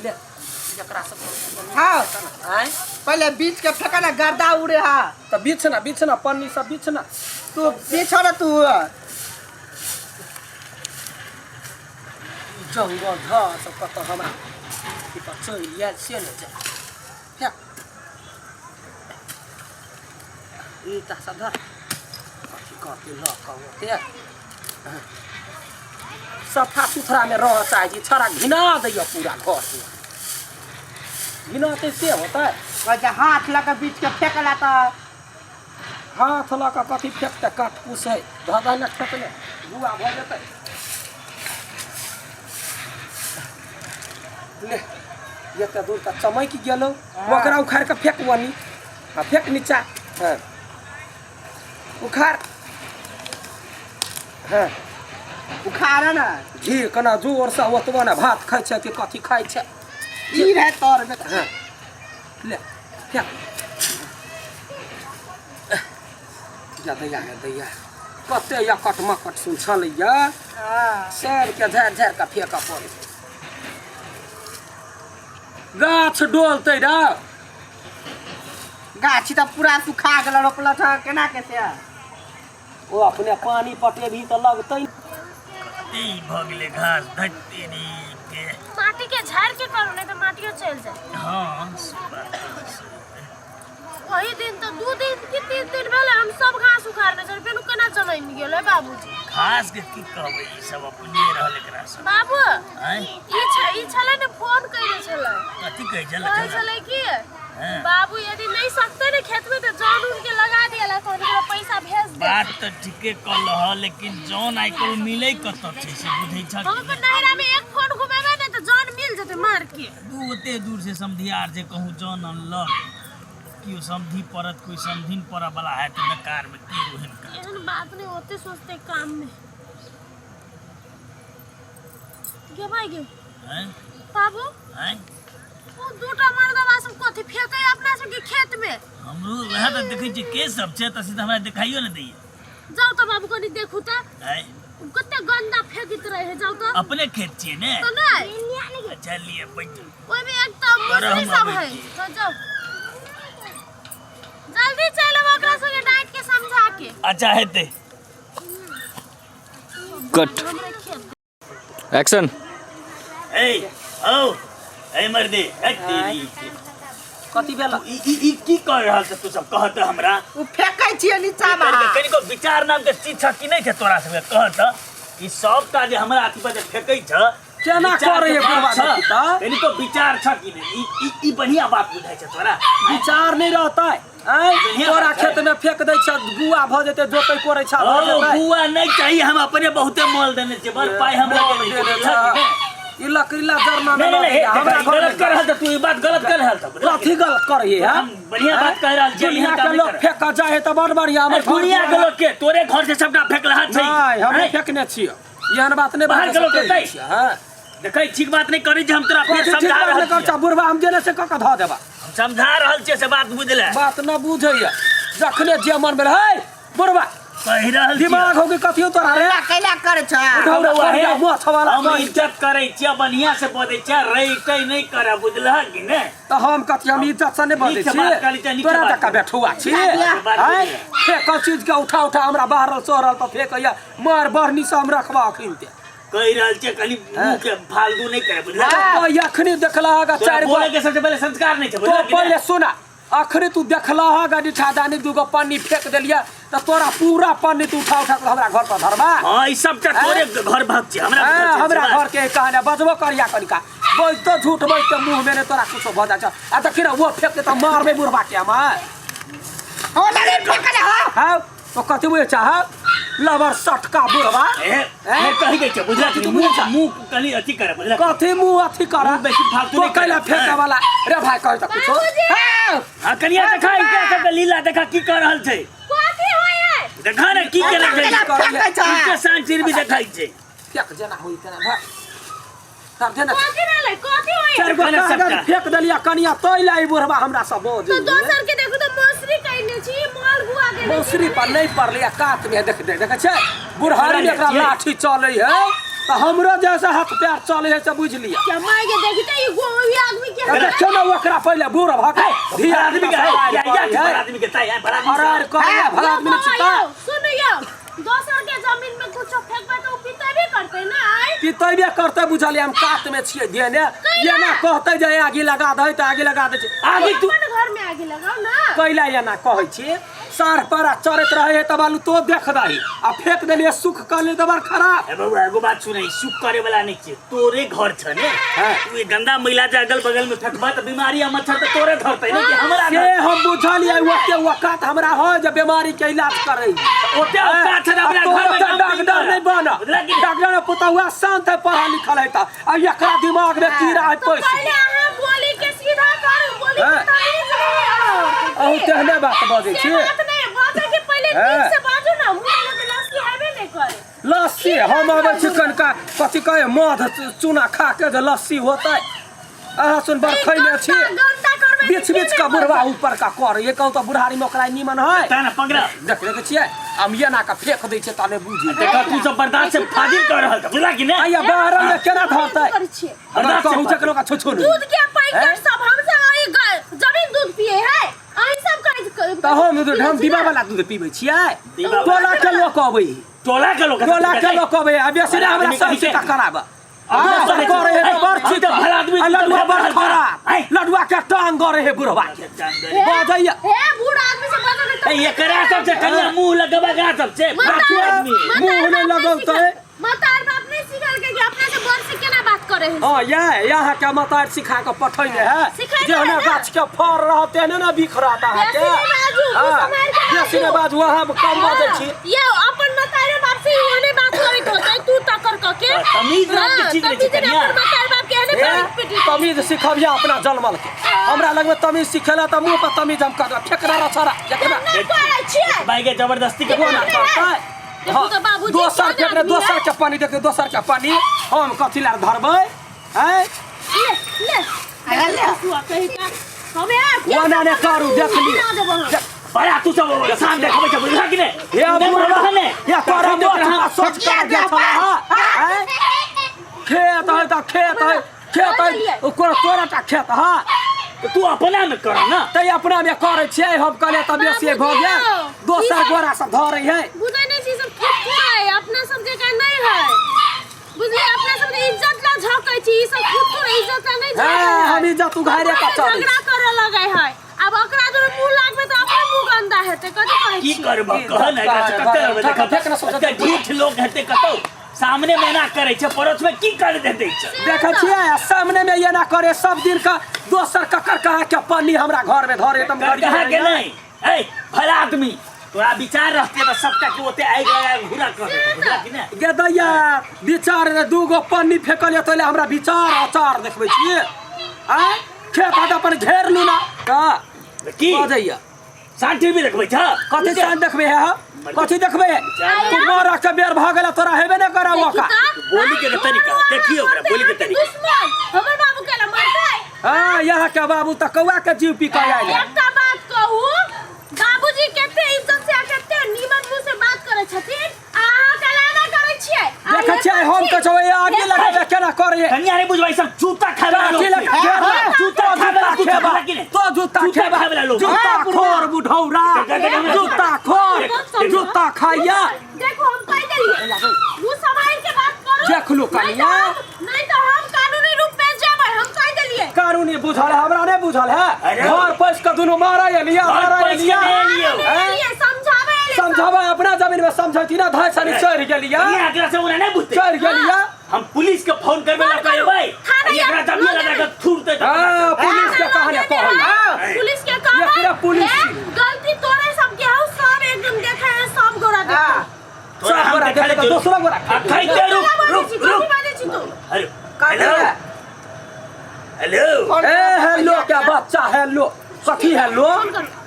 ले जकरा सब हाँ आय पहले बीच के फेंका ना गर्दा उड़े हा त बीच ना पन्नी सब बीच ना तू बीच रे तू जंगल ध सब कत हमरा कि त चलिया से न जा क्या ई त सदा कि करते ल कहते सफा सुथरा में रह चाहिए छरा घिना दैया पूरा घर से घिना से होता है वजह हाथ लगा बीच के फेंकला तो हाथ लगा कथी फेंकते काट कुछ है धागा न फेंकले बुआ भ जते ले ये दूर तक चमक गेलो ओकरा उखाड़ के फेंक वनी हां फेंक नीचा हां उखाड़ हां उखाड़ा ना घी कना जोर से ओतबा ना भात खाइ छै कि कथी खाइ छै ई रहे तोर में हां ले फेंक या दैया कते या कट मकट सुन छलैया हां सब के झाड़ झाड़ के फेंक पड़े गाछ डोलते रे गाछी तो पूरा सुखा गेल रोपला था केना के से ओ अपने पानी पटेबी तो लगते ई भगले घास धरती नी के माटी के झाड़ के करो नहीं तो माटियो चल जाए हां वही दिन तो 2 दिन की 3 दिन भेले हम सब घास उखाड़ने चल फेनु केना चलै में गेलै बाबूजी घास के की कहबै ई सब अपने रहल एकरा सब बाबू हैं ई छले ने फोन कइले छले कथी कहै कहै छल छले कि हैं बाबू यदि नहीं सकते ने खेत में तो जान उन के लगा दियाला तो उनके पैसा भेज दे बात तो ठीके कहल ह लेकिन जौन आइ को मिलै कत छै से बुझै छ हम के नहरा में एक फोन घुमेबे ने तो जान मिल जते मार के ओते दूर से समधियार जे कहूँ जौन अनलक कियो समधी परत कोई समधिन पर वाला है तो बेकार में की रोहन का एहन बात नहीं होते सोचते काम में गे भाई गे हैं बाबू हैं वो दूटा मर्दवा सब कथी फेंकै अपना सब के खेत में हमरो वह त देखै छी के सब छै त सीधा हमरा देखाइयो न दैए जाओ तो बाबू कनी देखू त हैं कते गंदा फेंकित रहे जाओ तो अपने खेत छिए ने तो नहीं चलिए बैठ ओइ में एक तो मछली सब है तो जाओ जल्दी चलो ओकरा संगे डांट के समझा के अच्छा हेते कट हमरे खेत एक्शन ए ओ ए मर्दे तेरी कथी भेल ई की कर रहल छ तू सब कहत हमरा उ फेंकै छिए नीचा में कनिको विचार नाम के चीज छ कि नहीं छै तोरा सब कहत ई सब ता जे हमरा अथी पर फेकै छ केना करे बुढ़वा देखता कनिको विचार छ कि नहीं ई बढ़िया बात बुझाइ छ तोरा विचार नहीं रहता है तोरा खेत में फेंक दै छ गुआ भ जेते जोतै कोरै छ भ जेते बुआ नहीं चाहिए हम अपने बहुते मोल देने छै बड़ पाई हमरा के ई लकड़ीला जरना में नहीं हमरा घर गलत कर रहल तू ई बात गलत कर रहल त कथी गलत करिए हम बढ़िया बात कह रहल छी दुनिया के लोग फेंक जाए त बड़ बढ़िया हमर दुनिया के लोग के तोरे घर से सबटा फेंक रहा छै नहीं हम फेंकने छियै एहन बात नहीं बाहर के लोग कहै छै हां देखै ठीक बात नहीं करै जे हम तोरा अपने समझा रहल छी बुढ़वा हम जेने से क ध देबा समझा रहल छी से बात बुझले बात न बुझैया जखने जे मन भेल हे बुढ़वा कहि रहल छी दिमाग हो के कथियो तोरा रे कैला करे छ मोछ वाला हम इज्जत करै छी बढ़िया से बदै छी रहितै नहीं करे बुझलह कि ने त हम कथि हम इज्जत से नहीं बदै छी तोरा तक बैठुआ छी हैं फेंक चीज के उठा हमरा बाहरल सोहरल त फेंकैया मार बरनी से हम रखबा अखिनते कहि रहल छी कनी मुंह के फालतू नहीं करे बुझलह तो यखनी देखला होगा चार बोले के सबसे पहले संस्कार नहीं छै तो बुझलह पहले सुना अखरे तू देखला होगा निठा दानी दूगो पानी फेंक देलिया त तोरा पूरा पानी तू उठा के हमरा घर पर धरबा हां ई सब तोरे घर भाग छी हमरा घर के कहने बजबो करिया कनिका बोल तो झूठ बोल के मुंह में ने तोरा कुछ भ जा छ आ त किरा वो फेंक दे त मारबे बुढ़वा के हम हो लगे फेंकले हो हां तो कथि बुझे चाह लबर सटका बुढ़वा कहि गई छै बुझला तू मुंह कनी अथी करे बुझला कथि मुंह अथी कर बेसी फालतू तो कैला फेंके वाला रे भाई कह त कुछ हां कनिया देखा इनके सब लीला देखा की कर रहल छै कथी होय है देखा ने की करे छै इनके सांचिर भी देखाई छै फेंक जना होई तना भाई कर देना कथी रहले कथी होय चार गो कागज फेंक देलिया कनिया तोय लाई बुढ़वा हमरा सब बोझ तो दोसर के देखू तो मौसरी कहने छी माल गुआ गेले मौसरी पर नहीं पड़लिया कात में देख छै बुढ़ारी में एकरा लाठी चलै है तो हमरो जैसे हाथ पैर चले है से बुझ लिया क्या मांगे देखी तो ये आदमी के देखियो ना ओकरा पहले बूढ़ भागे भला आदमी के या आदमी के ताई भला अरे कहे भला आदमी नहीं चिता सुनियो दोसर के जमीन में कुछ फेंकबे तो पितेबे करते ना पितैबे करते बुझलिए हम काट में छिए देने ये ना कहते जे आगी लगा दे तो आगी लगा दे आगी तू अपन घर में आगे लगाओ ना कैला ये ना कहै छी सार पर चरत रहे है तबालू तो देख दही आ फेंक देलिए सुख कर दबार खराब ए बाबू एगो बात सुनै सुख करे वाला नहीं छे तोरे घर छ ने तू ये गंदा मैला जे अगल बगल में फेंकबा त बीमारी आ मच्छर त तोरे धरतै ने कि हमरा से हम बुझलिए ओते वक्त हमरा हो जे बीमारी के इलाज करे ओते औकात छ अपना घर में डॉक्टर नहीं बना डॉक्टर पुतहुआ शांत है पढ़ा लिखल है त आ एकरा दिमाग में कीड़ा है पैसा पहले अहाँ बोली के सीधा करू बोली के तमीज नहीं अहू तेहने बात बजै छी बाजे के पहले ठीक से बाजू ना मुंह में लस्सी हेबे नहीं करे लस्सी हम आबै छी कनका कथी कहे मध चूना खा के जे लस्सी होतै अहाँ सुन बड़ खैले छी बीच बीच का बुढ़वा ऊपर का कर ये कहू तो बुढ़ारी में ओकरा निमन है ता ना पंगरा देख छियै हम ये ना का फेंक दै छै तने बुझी देखा तू सब बर्दाश्त से फाजिल कर रहल त बुझला कि ने आया बाहर में केना धरतै हमरा कहू छै लोग छो दूध के पैकेट सब हमसे आई जमीन दूध पिए है आई सब कहे त हम दीवा वाला दूध पीबै छियै टोला के लोग कहबै टोला के लोग कहबै अब से हमरा सब से कराब करे है तो बड़ छी भला आदमी लडुआ बड़ खराब लडुआ के टांग गरे है बुढ़वा बजैया हे बूढ़ा आदमी से बात नहीं ये करा सब से कन्या मुंह लगबा गा सब से बाकी आदमी मुंह में लगौतै मतार बाप ने सिखल के अपने से बड़ से केना बात करे है हां ये यहाँ के मतार सिखा के पठैले है जेहने गाछ के फर रहते ने ना बिखराता है के जैसे ने बाजू वहां कम बाजै छी ये अपन मतार बाप से ओने बात करैत होतै तू तकर क के तमीज नाम के चीज नहीं कन्या मतार बाप के हने पिटी तमीज सिखबिया अपना जन्मल के हमरा लग में तमीज सिखेला त मुंह पर तमीज हम कर फेकरा छरा देखबा नहीं करे छियै भाई के जबरदस्ती के कोना करतै देखो तो बाबूजी दोसर के दोसर के पानी देख दोसर के पानी हम कथि ला धरबै हैं ले ले तू कहि का हमें ओना ने करू देख ली बड़ा तू सब शाम देखबै छ बुझला कि ने ये बुढ़वा ने या कर हम सोच कर दे छला हैं खेत है त खेत है ओकर तोरा टा खेत है तू अपना में कर ना तै अपना में करे छै हम कहले त बेसी भ गेल दोसर गोरा से धरै है बुझै नै छी सब खुद है अपना समझे का नहीं है बुझली अपना सब इज्जत ला झकै छी सब खुद इज्जत ला नहीं झकै हम इज्जत उघारे का चल झगड़ा करे लगे है अब ओकरा जो मुंह लागबे त अपन मुंह गंदा हेतै कथि कहै छी की करब कह ना कते देखा सोचते झूठ लोग हेतै कतौ सामने में ना करे छ पड़ोस में की कर देते छ देखै छियै सामने में ये ना करे सब दिन का दोसर ककर कहा के पानी हमरा घर में धरे तुम कहा के नहीं ए भला आदमी तोरा विचार रहते त सबका के ओते आइ लगा घुरा कर बुझला कि ने गे दैया विचार रे दूगो पानी फेकल तले हमरा विचार आचार देखबै छियै आ खेत हट अपन घेर लू ना का की बजैया शांति भी देखबै छ कथि सान देखबै है कथि देखबै तू मारा के बेर भ गेला तोरा हेबे न करा ओका बोली के तरीका देखियो ओकरा बोली के तरीका दुश्मन हमर बाबू के मरतै हां यहाँ के बाबू त कौआ के जीव पी के आइल एकटा बात कहू बाबूजी कते इज्जत से कते निमन मुंह से बात करे छथिन अहाँ कला ना करे छियै देखै छियै हम त छौ आगे लगाबे केना करे कन्या रे बुझबै सब जूता खाबे जूता खेबा तो जूता खेबा जूता खोर बुढ़ौरा जूता खोर जूता खाइया देखो हम कह देलिए तू समाज के बात करो देख लो कन्या नहीं तो हम कानूनी रूप में जेबै हम कह देलिए कानूनी बुझल है हमरा नहीं बुझल है घर पैस के दुनु मारा लिया समझावे अपना जमीन में समझती ना धाय सनी चढ़ गेलिया ये एकरा से उन्हें नहीं बुझते चढ़ गेलिया हम पुलिस के फोन करबे ला कहबै एकरा जमीन लगा के थूरते हां पुलिस के कहानी कहै पुलिस के कहबै एकरा पुलिस गलती तोरे सब के हौ सब एकदम देखै है सब गोरा देखै सब गोरा देखै तो दूसरा गोरा खाइते रुक हेलो हेलो ए हेलो क्या बच्चा हेलो कथी हेलो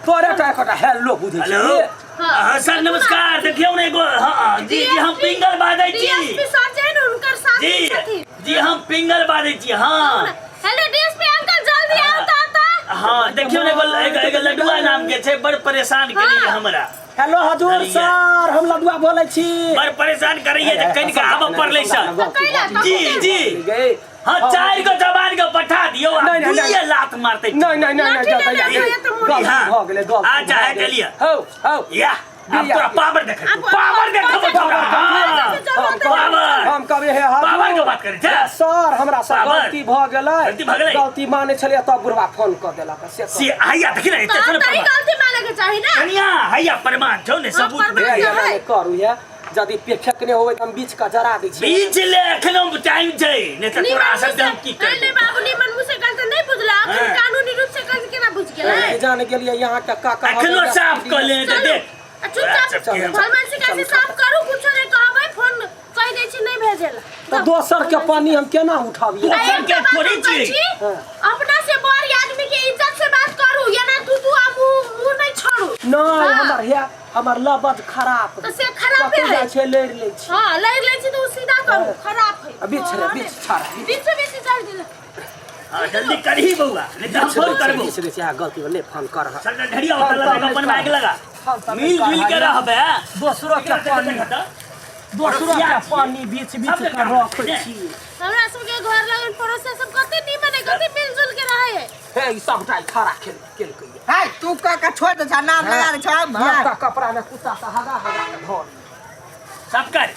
तोरे टा एकटा हेलो बुझै छी हेलो हां सर नमस्कार देखियो ने एगो हां जी जी हम पिंगल बाजै छी डीएसपी सर्जन उनकर साथ जी जी हम पिंगल बाजै छी हां हेलो डीएसपी अंकल जल्दी आओ ता हां देखियो ने एगो लडुआ नाम के छै बड़ परेशान केली हमरा हेलो हजूर सर हम लदुआ बोलै छी बड़ परेशान करैए जे कनि के आबऽ पड़लै सर जी जी गए हाँ 4 गो जवान के पठा दियो आ नहीं, नहीं, दुइये लात मारतै नहीं नहीं नहीं लाठी नहीं लेने आइए तो मुड़ी। गलती हाँ। भ गेलै गलती आ जा, भ है गेलै। चलिए। हौ हौ या अब तोरा पावर देखे पावर देखे पावर हम कभी हे पावर के हजूर बात करे छै सर हमरा से पावर। गलती भ गेलै गलती भ गेलै? गलती माने छलिए तब बुढ़वा फोन क देलक से आइया देखि रे तो स्टेशन तरी पर गलती माने के चाही ना कनिया हैया प्रमाण छौ ने सबूत प्रमाण दे है। हे करू हे यदि फेकने होवे त हम बीच का जरा दै छी बीच ले एखनो टाइम छै ने त तोरा सब हम की नहीं करबो बाबू निमन मुझसे कल तो नहीं बुझला अपन हाँ। कानूनी रूप से कल केना बुझ गेलै जान गेलिए यहाँ के काका एखनो साफ क ले त देख चुपचाप फलमान से कैसे साफ करू कुछ नहीं कहबै फोन कह दै छी नहीं भेजेला तो दोसर के पानी हम केना उठाबिए दोसर के थोड़ी छी। अपना से बड़ आदमी के इज्जत से बात करू या ना तू मुंह नहीं छोड़ू नहीं हाँ। हमर हे हमर लबद खराब तो से खराब कतौ है जाइ छै लड़ लै छी हां लड़ ले छी तो सीधा करू खराब है बीच रे बीच छाड़ा बीच से बीच चढ़ दिला हां जल्दी करही बउआ नहीं त हम फोन करबो बीच रे से गलती ले फोन कर सर ढड़िया होटल लगा अपन माइक लगा मिल जुल के रहबे दोसरो के पानी दोसरो के पानी बीच बीच के रखै छी हमरा सब के घर लगन पड़ोस सब कते निमन है कते मिलजुल के रहे है हे ई सबटा खड़ा खेल कइए है तू का छोड़ दे छा नाम लगा रे छा का कपड़ा में कुत्ता से हगा के धर सब कर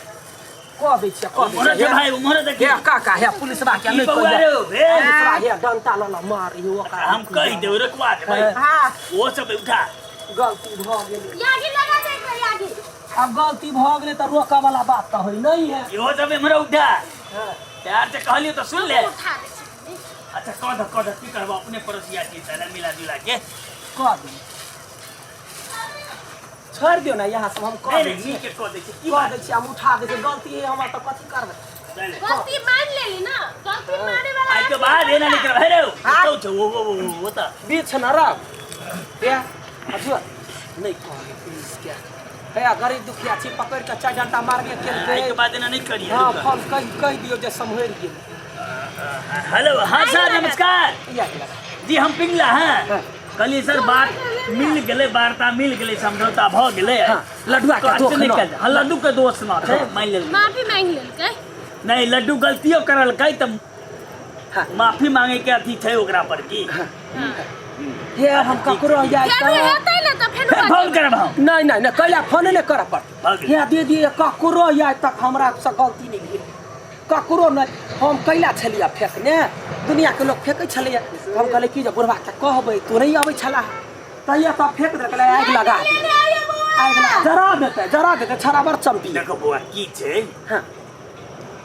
क दै छी क मोर दै जे छी भाई मोर देख हे काका हे पुलिसवा के की नहीं बउआ कह रे बे पुलिसवा हे डंटा लला मार यो ओकरा हम कह देव रखवा दे हां वो सब उठा गलती भ गेलै यागी लगा दे कर यागी अब गलती भ गेलै त रोका वाला बात त होई नहीं है इहो सब हमरा उठा प्यार से कहलियो तो सुन ले उठा दे छी अच्छा कह दे की करबो अपने पड़ोसिया के साला मिला जुला के क दे छोड़ दियो ना यहाँ सब हम क नहीं दै नहीं छी के कह दे की क बात दै छी हम उठा दै छी गलती है हमर त कथी करबै चले गलती मान लेली ना गलती माने वाला आज के बाद एना निकल है रे तो छो वो त बीच न रह हे अच्छा नहीं कहले पुलिस के हे गरीब दुखिया छी पकड़ के 4 घंटा मारबे आज केलकै के बाद एना नहीं करिए हां फोन कह दियो जे संभर गेल हेलो हाँ सर नमस्कार या जी हम पिंगला हैं हाँ। कहलिए सर बात मिल गेले वार्ता मिल गेले समझौता भ गेले हाँ, लड्डुआ के कष्ट दोख नहीं न। कल हाँ लड्डू के दोस्त ना थे मान ले माफी मांग लेलकै नहीं लड्डू गलतियों करल कई त हाँ। माफी मांगे के अथी थे ओकरा पर की हे हम ककरो जाय फेर त हेतै ना त फेर फिर फोन करब हम नहीं नहीं नहीं कैला फोन नहीं कर पड़ भाग हे दीदी ककरो जाय तक हमरा से गलती नहीं भेल ककरो नहीं हम कैला छलिया फेंकने दुनिया के लोग फेंकै छलिया हम कहले कि जे बुढ़वा के कहबै तू नहीं आबै छला तहिया त फेंक देलकै आगि लगा दे आगि लगा जरा देते छराबर चमकी देखो बुआ की छे हां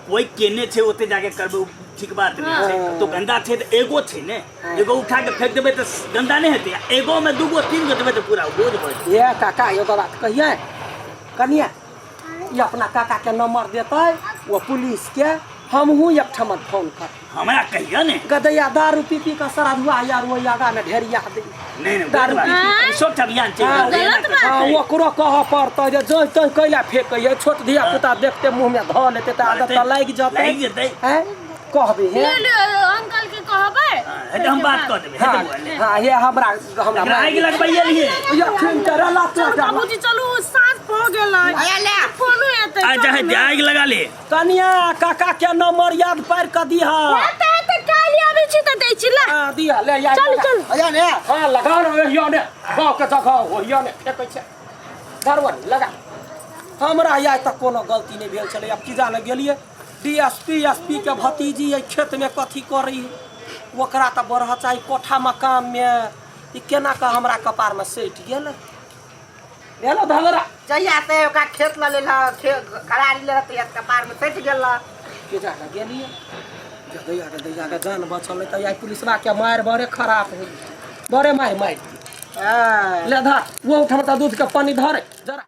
कोई केने छे ओते जाके करबे उ ठीक बात नहीं हाँ। छे तो गंदा छे तो एगो छे ने एगो उठा के फेंक देबे तो गंदा नहीं हेते एगो में दूगो तीन गो देबे तो पूरा बोझ बढ़ ये काका एगो बात कहिए कनिया ये अपना काका के नंबर देते वो पुलिस के हमहू एक ठमन फोन कर हमरा कहियो ने गदैया दारू पी पी का सराधुआ यार वो यागा में ढेर याद दे नहीं नहीं दारू दारू पी पी सोच अभियान छे हाँ, गलत बात हाँ ओकरो कह पड़ते जे जो तो कैला फेंकै छोट धिया पुता देखते मुंह में ध लेते त आदत त लाग जते लाग जेतै हैं कहबे हे ले अंकल के कहबै है हम बात कर देबे हाँ हाँ ये हमरा हमरा आगे लगबैए लिए ये फिन तेरा लात बाबूजी चलू साँझ भ गेलै आया ले फोनो एतै आ जा आग लगा ले कनिया काका के नंबर याद पार कर दिहा एतै एतै काली आबै छी त दै छी ला हाँ दिया ले या चल चल आया ने हाँ लगा रहे यो ने गाँव के जगह हो यो ने फेंकै छै धरवन लगा हमरा या तक कोनो गलती नहीं भेल छलै अब की जाने गेलिए डीएसपी एसपी के भतीजी एहि खेत में कथी करी ओकरा त बरह चाही कोठा मकान में ई केना का हमरा कपार में सैठ गेल भेलो धगरा जइया से ओका खेत ल लेला करारी ले त कपार में सट गेल के जाने गेलिए दैया के जान बचल त आई पुलिसवा के मार बड़े खराब हो बड़े मार मार ले धर वो उठा दूध के पानी धरे जरा